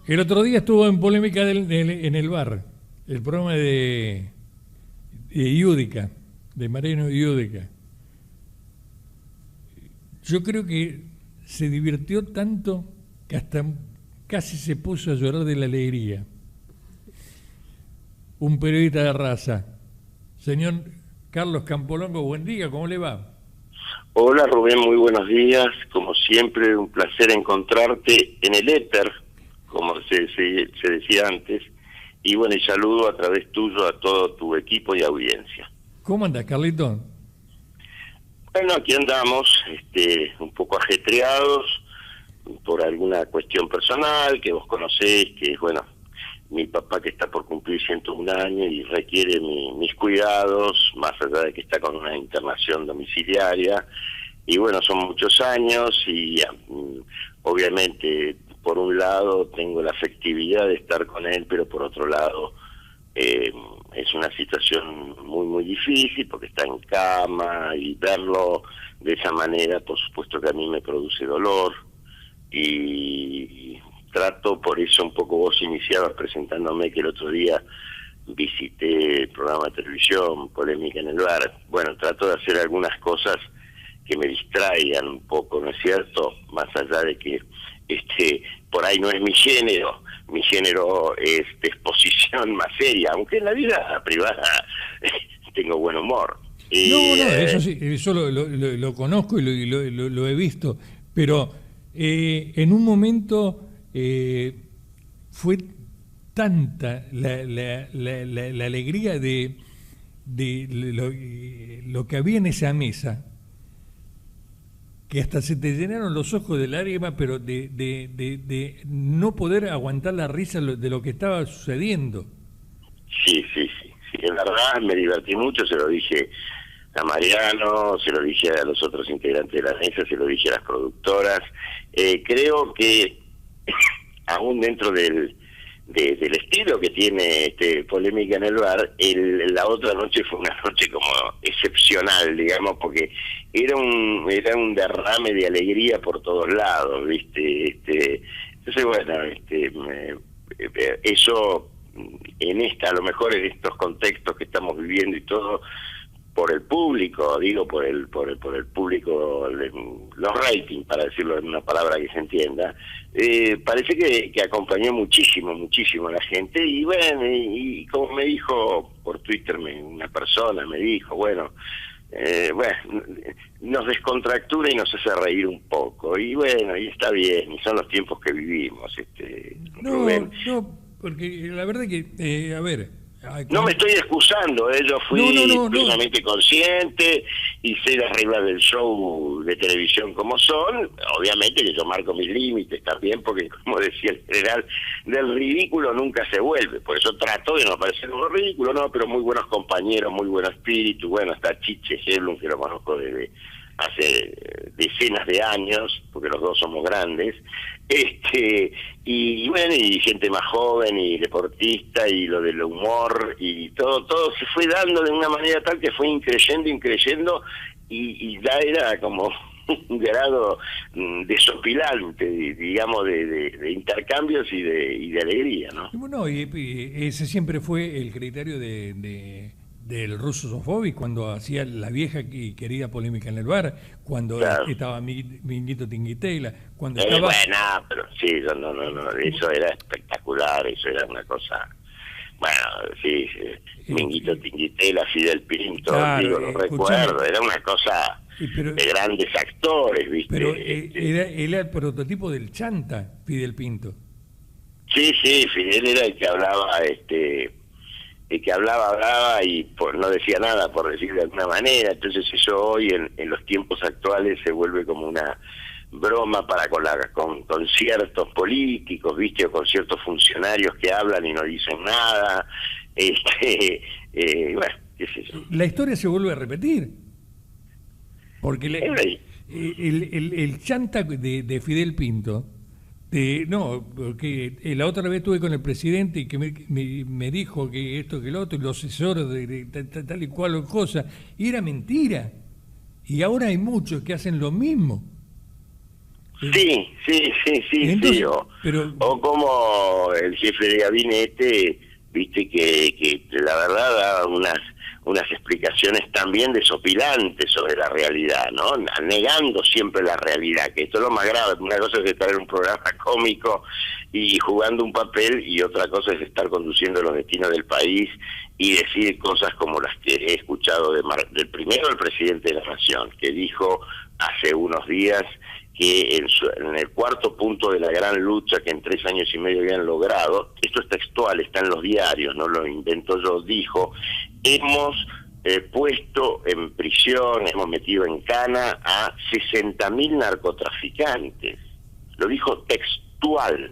El otro día estuvo en polémica en el bar, el programa de Yudica, de Mariano Yudica. Yo creo que se divirtió tanto que hasta casi se puso a llorar de la alegría. Un periodista de raza. Señor Carlos Campolongo, buen día, ¿cómo le va? Hola Rubén, muy buenos días. Como siempre, un placer encontrarte en el éter, como se decía antes. Y bueno, y saludo a través tuyo a todo tu equipo y audiencia. ¿Cómo anda, Carlito? Bueno, aquí andamos, un poco ajetreados por alguna cuestión personal que vos conocés, que es, bueno, mi papá que está por cumplir 101 años y requiere mis cuidados, más allá de que está con una internación domiciliaria. Y bueno, son muchos años y obviamente por un lado tengo la afectividad de estar con él, pero por otro lado es una situación muy muy difícil porque está en cama y verlo de esa manera por supuesto que a mí me produce dolor y trato, por eso un poco vos iniciabas presentándome que el otro día visité el programa de televisión Polémica en el Bar. Bueno, trato de hacer algunas cosas que me distraigan un poco, ¿no es cierto? Más allá de que por ahí no es mi género es de exposición más seria, aunque en la vida privada tengo buen humor. No, eso sí, eso lo conozco y lo he visto, pero en un momento fue tanta la alegría de lo que había en esa mesa, que hasta se te llenaron los ojos de lágrimas, pero de no poder aguantar la risa de lo que estaba sucediendo. Sí, en verdad me divertí mucho, se lo dije a Mariano, se lo dije a los otros integrantes de la mesa, se lo dije a las productoras. Creo que aún dentro del estilo que tiene Polémica en el Bar, la otra noche fue una noche como excepcional, digamos, porque era un derrame de alegría por todos lados, ¿viste? Entonces, bueno, eso a lo mejor en estos contextos que estamos viviendo y todo, por el público, digo por el público, los ratings, para decirlo en una palabra que se entienda, parece que acompañó muchísimo a la gente. Y bueno, y como me dijo por Twitter una persona, me dijo, bueno, nos descontractura y nos hace reír un poco, y bueno, y está bien, y son los tiempos que vivimos, Rubén. No, porque la verdad que, a ver... No me estoy excusando, yo fui plenamente consciente y sé las reglas del show de televisión como son. Obviamente que yo marco mis límites también, porque como decía el general, del ridículo nunca se vuelve. Por eso trato de no parecer un ridículo, no, pero muy buenos compañeros, muy buen espíritu. Bueno, está Chiche Heblum, que lo conozco desde hace decenas de años, porque los dos somos grandes, y bueno, y gente más joven y deportista, y lo del humor, y todo se fue dando de una manera tal que fue increyendo, y ya era como un grado desopilante, digamos, de intercambios y de alegría, ¿no? Bueno, y ese siempre fue el criterio del ruso Sofovich cuando hacía la vieja y querida Polémica en el Bar, cuando Claro. estaba Minguito Tinguitela, cuando estaba... Bueno, pero sí, no, eso era espectacular, eso era una cosa... Bueno, sí, Minguito Tinguitela, Fidel Pinto, claro, digo, lo recuerdo, era una cosa de grandes actores, ¿viste? Pero era el prototipo del chanta, Fidel Pinto. Sí, Fidel era el que hablaba, hablaba y no decía nada, por decir de alguna manera. Entonces eso hoy en los tiempos actuales se vuelve como una broma para con ciertos políticos, ¿viste? O con ciertos funcionarios que hablan y no dicen nada. Bueno, qué sé yo. La historia se vuelve a repetir. Porque el chanta de Fidel Pinto, no, porque la otra vez estuve con el presidente y que me dijo que esto, que lo otro, y los asesores de tal y cual cosa, y era mentira. Y ahora hay muchos que hacen lo mismo. Sí, Entonces, sí. O como el jefe de gabinete, viste que la verdad da unas explicaciones también desopilantes sobre la realidad, ¿no? Negando siempre la realidad, que esto es lo más grave. Una cosa es estar en un programa cómico y jugando un papel, y otra cosa es estar conduciendo los destinos del país y decir cosas como las que he escuchado del primero, el presidente de la Nación, que dijo hace unos días que en el cuarto punto de la gran lucha que en 3 años y medio habían logrado, esto es textual, está en los diarios, no lo invento yo, dijo: hemos puesto en prisión, hemos metido en cana a 60.000 narcotraficantes. Lo dijo textual.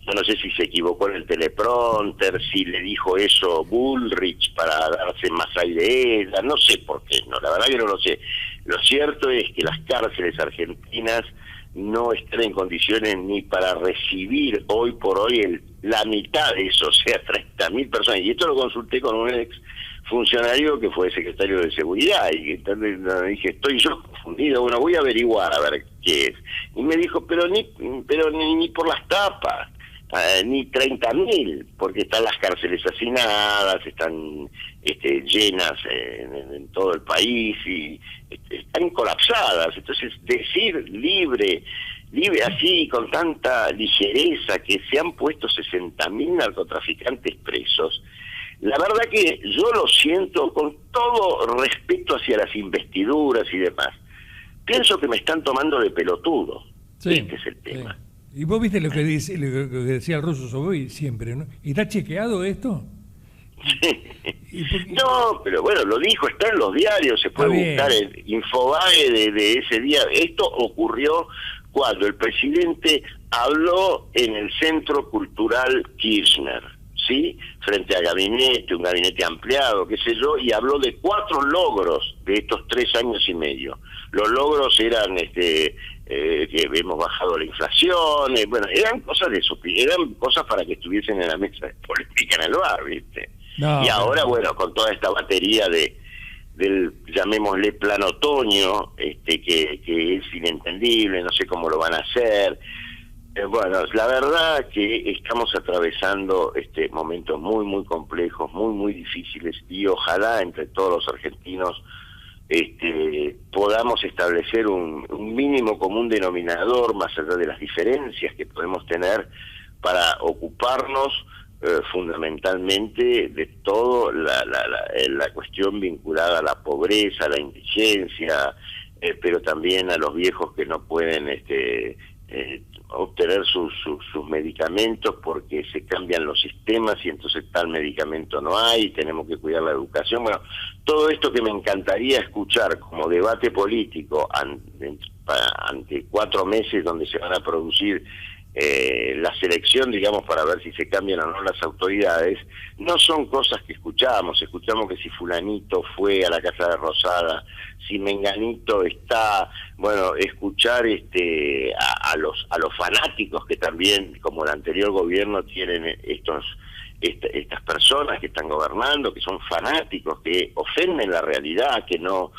Yo no sé si se equivocó en el teleprompter, si le dijo eso Bullrich para darse más aire, no sé por qué, no, la verdad que no lo sé. Lo cierto es que las cárceles argentinas no están en condiciones ni para recibir hoy por hoy la mitad de eso, o sea, 30.000 personas. Y esto lo consulté con un ex funcionario que fue secretario de Seguridad, y entonces dije, estoy yo confundido, bueno, voy a averiguar a ver qué es. Y me dijo, pero ni por las tapas. Ni 30.000, porque están las cárceles hacinadas, están llenas en todo el país y están colapsadas. Entonces, decir libre así, con tanta ligereza, que se han puesto 60.000 narcotraficantes presos, la verdad que yo lo siento con todo respeto hacia las investiduras y demás. Pienso que me están tomando de pelotudo. Sí, este es el tema. Sí. Y vos viste lo que decía el ruso Soboy siempre, ¿no? ¿Y está chequeado esto? No, pero bueno, lo dijo, está en los diarios, se puede buscar el Infobae de ese día. Esto ocurrió cuando el presidente habló en el Centro Cultural Kirchner, ¿sí? Frente a un gabinete ampliado, qué sé yo, y habló de 4 logros de estos 3 años y medio. Los logros eran que hemos bajado la inflación, bueno, eran cosas para que estuviesen en la mesa de política en el bar, ¿viste? No, y ahora, bueno, con toda esta batería del, llamémosle, plan otoño, que es inentendible, no sé cómo lo van a hacer. Bueno, la verdad que estamos atravesando momentos muy, muy complejos, muy, muy difíciles, y ojalá entre todos los argentinos podamos establecer un mínimo común denominador, más allá de las diferencias que podemos tener, para ocuparnos fundamentalmente de todo la cuestión vinculada a la pobreza, a la indigencia, pero también a los viejos que no pueden obtener sus medicamentos porque se cambian los sistemas y entonces tal medicamento no hay, tenemos que cuidar la educación. Bueno, todo esto que me encantaría escuchar como debate político ante 4 meses donde se van a producir la selección, digamos, para ver si se cambian o no las autoridades, no son cosas que escuchamos que si fulanito fue a la Casa de Rosada, si menganito está, bueno, escuchar a los fanáticos que también, como el anterior gobierno, tienen estas personas que están gobernando, que son fanáticos, que ofenden la realidad, que no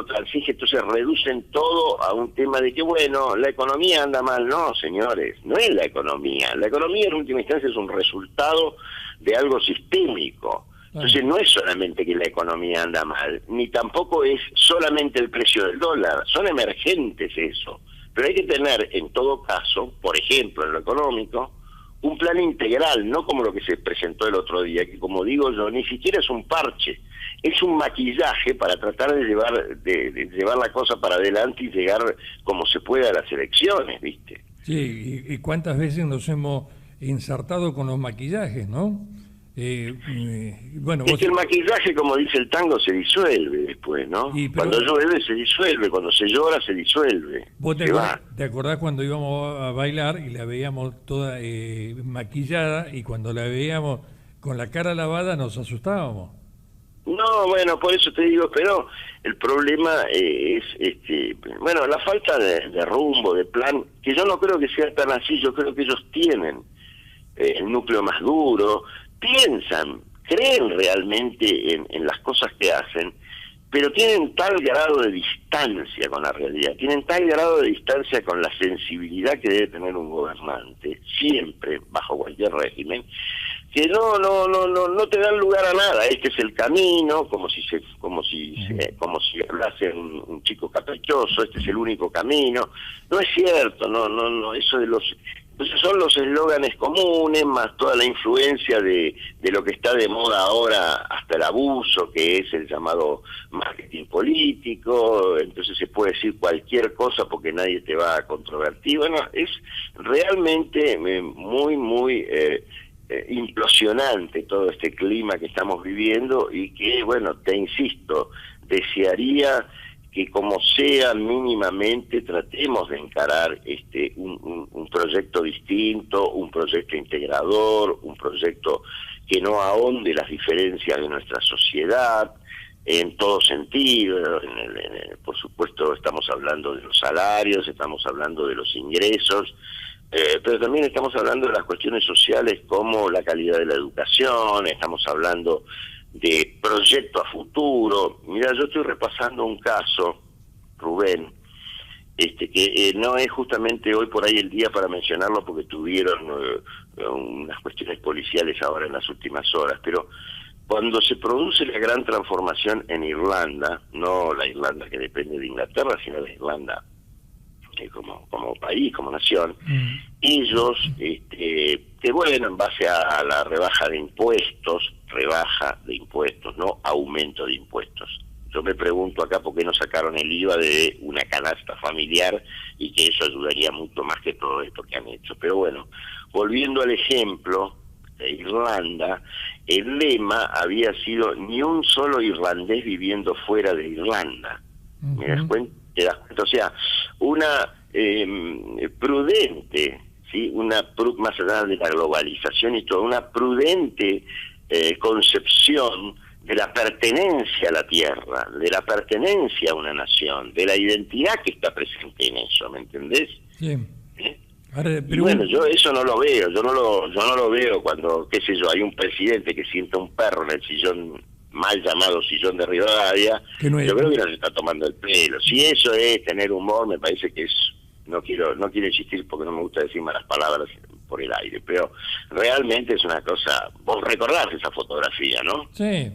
transige, entonces reducen todo a un tema de que, bueno, la economía anda mal. No, señores, no es la economía en última instancia es un resultado de algo sistémico. Entonces no es solamente que la economía anda mal, ni tampoco es solamente el precio del dólar, son emergentes eso, pero hay que tener en todo caso, por ejemplo en lo económico, un plan integral, no como lo que se presentó el otro día, que como digo yo, ni siquiera es un parche, es un maquillaje para tratar de llevar la cosa para adelante y llegar como se pueda a las elecciones, ¿viste? Sí, y cuántas veces nos hemos ensartado con los maquillajes, ¿no? Bueno, es que el maquillaje, como dice el tango, se disuelve después, ¿no? Cuando llueve se disuelve, cuando se llora se disuelve. ¿Vos te acordás cuando íbamos a bailar y la veíamos toda maquillada, y cuando la veíamos con la cara lavada nos asustábamos? No, bueno, por eso te digo, pero el problema es, bueno, la falta de rumbo, de plan, que yo no creo que sea tan así. Yo creo que ellos tienen el núcleo más duro, piensan, creen realmente en las cosas que hacen, pero tienen tal grado de distancia con la realidad, tienen tal grado de distancia con la sensibilidad que debe tener un gobernante, siempre, bajo cualquier régimen, que no te dan lugar a nada. Este es el camino, como si hablase un chico caprichoso, este es el único camino. No es cierto, no, eso de los... Entonces son los eslóganes comunes, más toda la influencia de lo que está de moda ahora, hasta el abuso, que es el llamado marketing político. Entonces se puede decir cualquier cosa porque nadie te va a controvertir. Bueno, es realmente muy implosionante todo este clima que estamos viviendo, y que, bueno, te insisto, desearía que como sea mínimamente tratemos de encarar un proyecto distinto, un proyecto integrador, un proyecto que no ahonde las diferencias de nuestra sociedad en todo sentido. Por supuesto estamos hablando de los salarios, estamos hablando de los ingresos, pero también estamos hablando de las cuestiones sociales como la calidad de la educación, estamos hablando de proyecto a futuro. Mira, yo estoy repasando un caso, Rubén, que no es justamente hoy por ahí el día para mencionarlo porque tuvieron unas cuestiones policiales ahora en las últimas horas, pero cuando se produce la gran transformación en Irlanda, no la Irlanda que depende de Inglaterra, sino la Irlanda como país, como nación, ellos, que bueno, en base a la rebaja de impuestos, no aumento de impuestos. Yo me pregunto acá por qué no sacaron el IVA de una canasta familiar, y que eso ayudaría mucho más que todo esto que han hecho. Pero bueno, volviendo al ejemplo de Irlanda, el lema había sido ni un solo irlandés viviendo fuera de Irlanda. ¿Me das cuenta? ¿Te das cuenta? O sea, una prudente, ¿sí? Más allá de la globalización y todo, una prudente concepción de la pertenencia a la tierra, de la pertenencia a una nación, de la identidad que está presente en eso, ¿me entendés? Sí. Ahora, pero bueno, yo eso no lo veo, yo no lo veo cuando, qué sé yo, hay un presidente que sienta un perro en el sillón, mal llamado sillón de Rivadavia, no es, yo creo que nos está tomando el pelo. Si eso es tener humor, me parece que es, no quiero insistir porque no me gusta decir malas palabras por el aire, pero realmente es una cosa. Vos recordás esa fotografía, ¿no? Sí.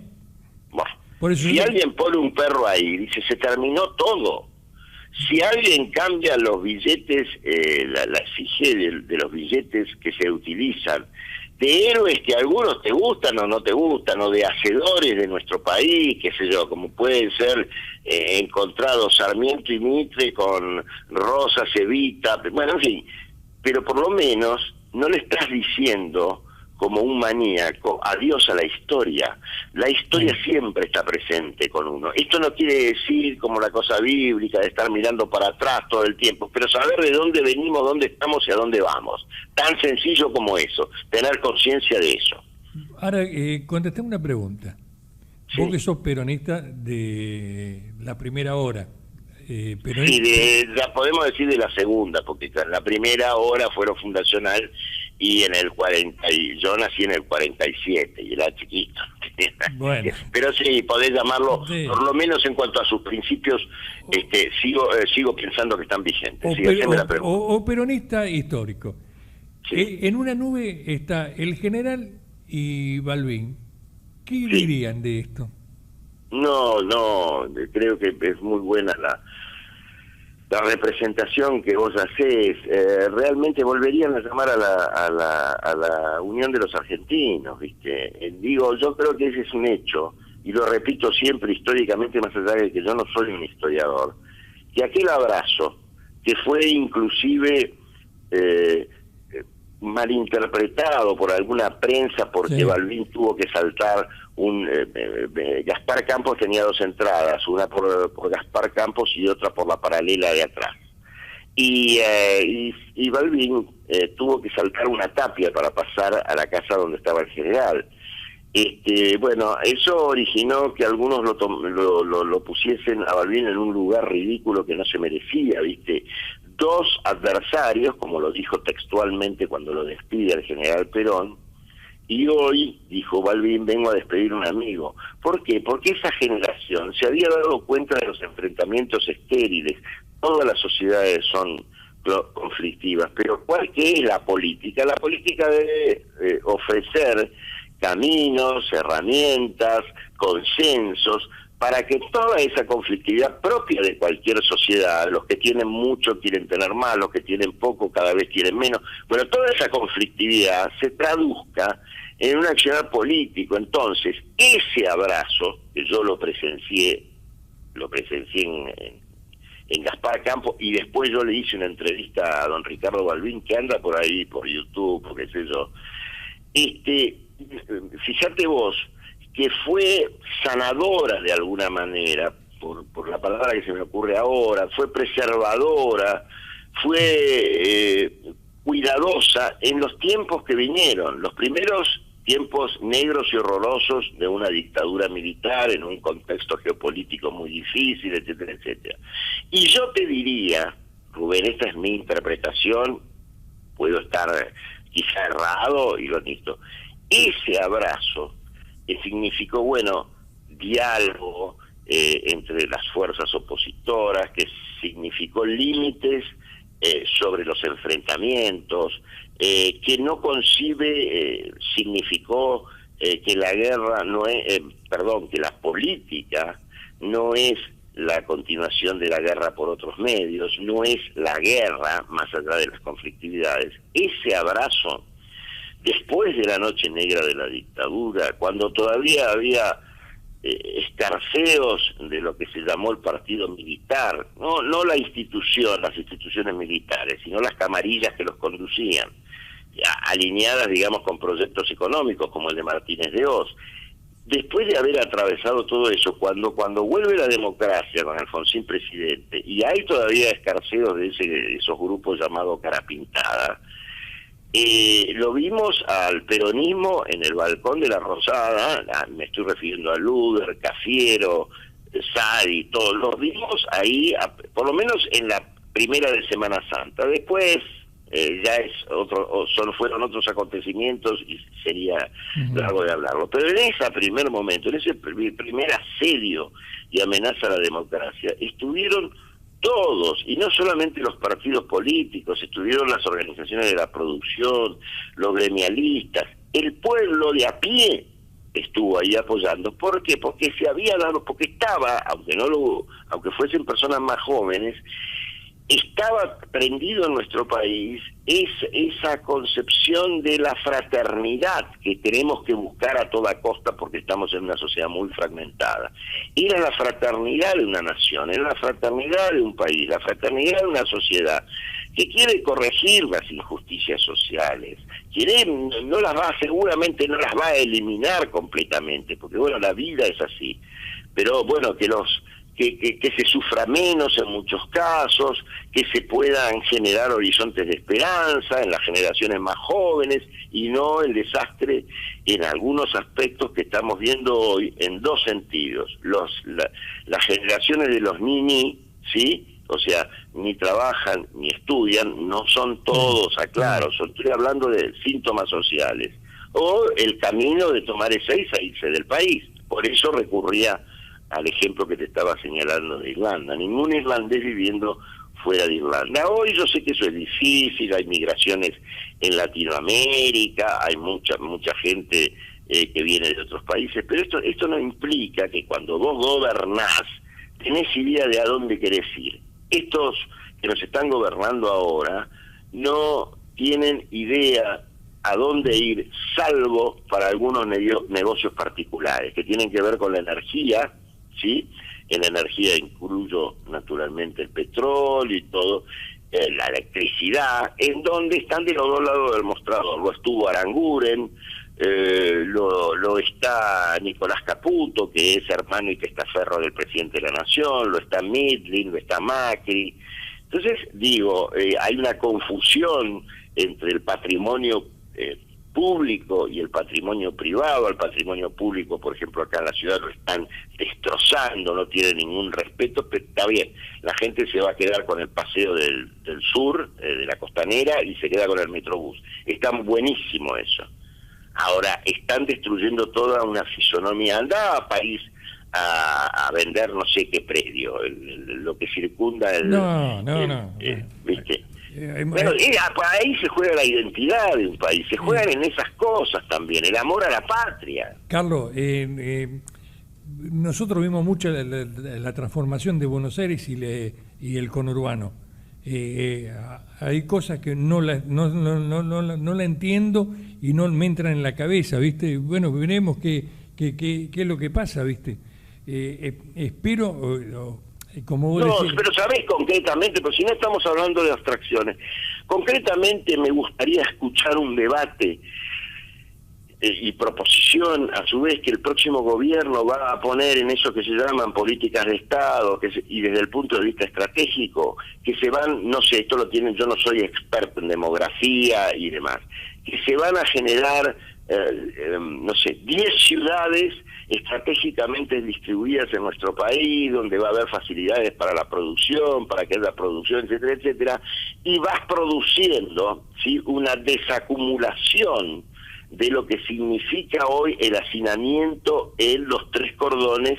Bueno, por eso si alguien pone un perro ahí, dice, se terminó todo. Si alguien cambia los billetes, la efigie de los billetes que se utilizan, de héroes que algunos te gustan o no te gustan, o de hacedores de nuestro país, qué sé yo, como pueden ser encontrados Sarmiento y Mitre con Rosas, Evita, bueno, en fin, pero por lo menos no le estás diciendo como un maníaco adiós a la historia. La historia siempre está presente con uno. Esto no quiere decir como la cosa bíblica de estar mirando para atrás todo el tiempo, pero saber de dónde venimos, dónde estamos y a dónde vamos. Tan sencillo como eso, tener conciencia de eso. Ahora, contesté una pregunta. Sí. Vos que sos peronista de la primera hora. Sí, podemos decir de la segunda, porque la primera hora fueron fundacional, y en el 40, yo nací en el 47 y era chiquito. Bueno. Pero sí, podés llamarlo, sí, por lo menos en cuanto a sus principios, sigo pensando que están vigentes. O peronista histórico. Sí. En una nube está el general y Balbín. ¿Qué dirían de esto? No, creo que es muy buena la representación que vos hacés. Realmente volverían a llamar a la Unión de los Argentinos, ¿viste? Digo, yo creo que ese es un hecho, y lo repito siempre históricamente, más allá de que yo no soy un historiador, que aquel abrazo, que fue inclusive malinterpretado por alguna prensa porque sí, Balbín tuvo que saltar Gaspar Campos tenía dos entradas, una por Gaspar Campos y otra por la paralela de atrás, y Balbín tuvo que saltar una tapia para pasar a la casa donde estaba el general. Bueno, eso originó que algunos lo pusiesen a Balbín en un lugar ridículo que no se merecía, ¿viste? Dos adversarios, como lo dijo textualmente cuando lo despide el general Perón, Y hoy, dijo Balbín, vengo a despedir a un amigo. ¿Por qué? Porque esa generación se había dado cuenta de los enfrentamientos estériles. Todas las sociedades son conflictivas, pero ¿qué es la política? La política debe ofrecer caminos, herramientas, consensos, para que toda esa conflictividad propia de cualquier sociedad, los que tienen mucho quieren tener más, los que tienen poco cada vez quieren menos, bueno, toda esa conflictividad se traduzca en un accionar político. Entonces, ese abrazo, que yo lo presencié en Gaspar Campo, y después yo le hice una entrevista a don Ricardo Balbín, que anda por ahí, por YouTube, por qué sé yo, fíjate vos, que fue sanadora de alguna manera, por la palabra que se me ocurre ahora, fue preservadora, fue cuidadosa en los tiempos que vinieron, los primeros tiempos negros y horrorosos de una dictadura militar en un contexto geopolítico muy difícil, etcétera, etcétera. Y yo te diría, Rubén, esta es mi interpretación, puedo estar quizá errado y lo admito, ese abrazo que significó, bueno, diálogo entre las fuerzas opositoras, que significó límites sobre los enfrentamientos, que no concibe, significó que la guerra no es, que la política no es la continuación de la guerra por otros medios, no es la guerra más allá de las conflictividades. Ese abrazo, después de la noche negra de la dictadura, cuando todavía había escarceos de lo que se llamó el partido militar, no la institución, las instituciones militares, sino las camarillas que los conducían, alineadas, digamos, con proyectos económicos como el de Martínez de Hoz. Después de haber atravesado todo eso, cuando vuelve la democracia con Alfonsín presidente, y hay todavía escarceos de esos grupos llamados cara pintada, lo vimos al peronismo en el balcón de la Rosada, me estoy refiriendo a Luder, Cafiero, Sadi, todos los vimos ahí, por lo menos en la primera de Semana Santa. Después ya es fueron otros acontecimientos y sería largo de hablarlo. Pero en ese primer momento, en ese primer asedio y amenaza a la democracia, estuvieron todos, y no solamente los partidos políticos, estuvieron las organizaciones de la producción, los gremialistas, el pueblo de a pie estuvo ahí apoyando. ¿Por qué? Porque se había dado, porque estaba, aunque fuesen personas más jóvenes, estaba prendido en nuestro país esa concepción de la fraternidad que tenemos que buscar a toda costa porque estamos en una sociedad muy fragmentada. Era la fraternidad de una nación, era la fraternidad de un país, la fraternidad de una sociedad que quiere corregir las injusticias sociales, seguramente no las va a eliminar completamente, porque bueno, la vida es así, pero bueno, que se sufra menos en muchos casos, que se puedan generar horizontes de esperanza en las generaciones más jóvenes y no el desastre en algunos aspectos que estamos viendo hoy en dos sentidos. Las generaciones de los niños, ¿sí? O sea, ni trabajan ni estudian, no son todos, aclaro, estoy hablando de síntomas sociales. O el camino de tomar Ezeiza e irse del país. Por eso recurría al ejemplo que te estaba señalando de Irlanda. Ningún irlandés viviendo fuera de Irlanda. Hoy yo sé que eso es difícil, hay migraciones en Latinoamérica, hay mucha gente que viene de otros países, pero esto no implica que cuando vos gobernás tenés idea de a dónde querés ir. Estos que nos están gobernando ahora no tienen idea a dónde ir, salvo para algunos negocios particulares que tienen que ver con la energía, ¿sí? En la energía incluyo naturalmente el petróleo y todo, la electricidad, en donde están de los dos lados del mostrador. Lo estuvo Aranguren, lo está Nicolás Caputo, que es hermano y testaferro del presidente de la Nación, lo está Midlin, lo está Macri. Entonces, digo, hay una confusión entre el patrimonio público y el patrimonio privado. El patrimonio público, por ejemplo, acá en la ciudad lo están destrozando, no tiene ningún respeto, pero está bien, la gente se va a quedar con el paseo del sur, de la costanera, y se queda con el Metrobús. Está buenísimo eso. Ahora, están destruyendo toda una fisonomía. Andá a París a vender no sé qué predio, lo que circunda No. ¿viste? Bueno, ahí se juega la identidad de un país, se juegan en esas cosas también, el amor a la patria. Carlos, nosotros vimos mucho la transformación de Buenos Aires y el conurbano. Hay cosas que no la entiendo y no me entran en la cabeza, ¿viste? Bueno, veremos qué es lo que pasa, ¿viste? Espero, como vos decís... Pero sabés concretamente, pero si no estamos hablando de abstracciones, concretamente me gustaría escuchar un debate y proposición, a su vez, que el próximo gobierno va a poner en eso que se llaman políticas de Estado, y desde el punto de vista estratégico, que se van, no sé, esto lo tienen, yo no soy experto en demografía y demás, que se van a generar, no sé, 10 ciudades estratégicamente distribuidas en nuestro país, donde va a haber facilidades para la producción, para que haya producción, etcétera, etcétera, y vas produciendo, ¿sí?, una desacumulación de lo que significa hoy el hacinamiento en los tres cordones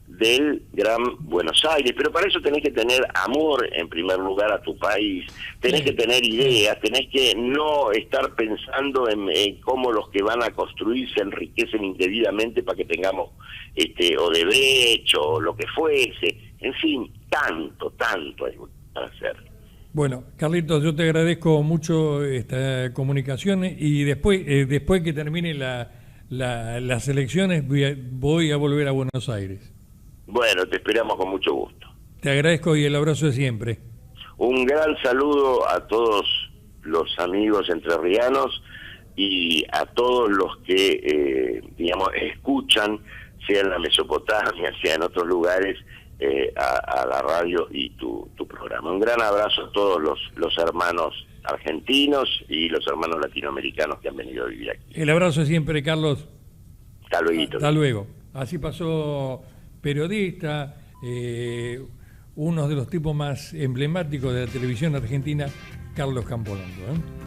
del Gran Buenos Aires. Pero para eso tenés que tener amor, en primer lugar, a tu país, tenés que tener ideas, tenés que no estar pensando en cómo los que van a construir se enriquecen indebidamente para que tengamos Odebrecht o lo que fuese. En fin, tanto hay para hacer. Bueno, Carlitos, yo te agradezco mucho esta comunicación y después que termine las elecciones voy a volver a Buenos Aires. Bueno, te esperamos con mucho gusto. Te agradezco y el abrazo de siempre. Un gran saludo a todos los amigos entrerrianos y a todos los que, escuchan, sea en la Mesopotamia, sea en otros lugares, a la radio y tu programa. Un gran abrazo a todos los hermanos argentinos y los hermanos latinoamericanos que han venido a vivir aquí. El abrazo siempre, Carlos. Hasta luego. Hasta luego. Así pasó periodista, uno de los tipos más emblemáticos de la televisión argentina, Carlos Campolongo, ¿eh?